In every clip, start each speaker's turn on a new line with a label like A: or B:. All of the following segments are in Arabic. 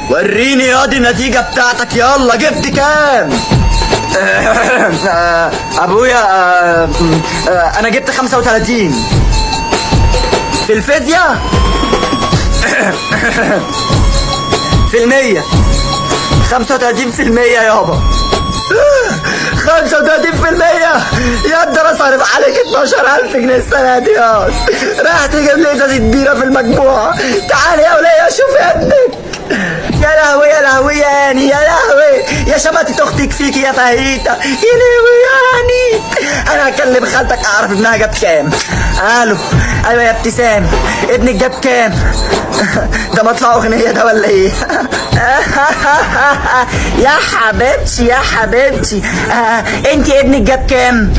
A: وريني يا دي النتيجة بتاعتك، يلا جبت كام؟ ابويا انا جبت 35 في الفيزياء. في المية 35% يابا. 35%. يا انا صارف عليك 12,000 جنيه السنة دي ياض. راح تجيب لي ازازة بيرة في المجموعة. تعالي يا ولية شوف ابنك. يا لهوي يا لهوي يعني يا لهوي يا شماتة اختك فيكي يا فهيتة يا لهوي يعني. انا هكلم خالتك اعرف ابنها جاب كام. الو ايوه يا ابتسام ابنك جاب كام؟ ده مطلع اغنية ده ولا ايه؟ يا حبيبتي يا حبيبتي انت ابنك جاب كام؟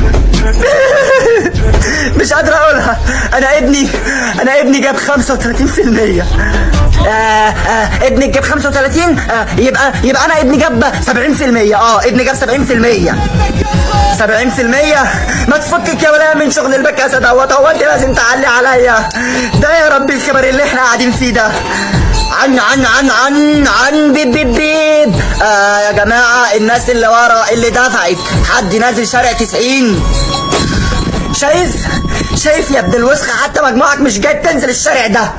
A: مش قادر اقولها. انا ابني جاب 35%. ابنك جاب 35. يبقى انا ابني جاب 70%. ابني جاب 70%. 70%. ما تفكك يا ولا من شغل البكاسه دوت. هو انت لازم تعلي عليا ده يا ربي الكبر اللي احنا قاعدين فيه ده. عن بيب بيب بيب. يا جماعه الناس اللي ورا اللي دفعت حد نازل شارع 90. شايف يا ابن الوسخه حتى مجموعك مش جاي تنزل الشارع ده.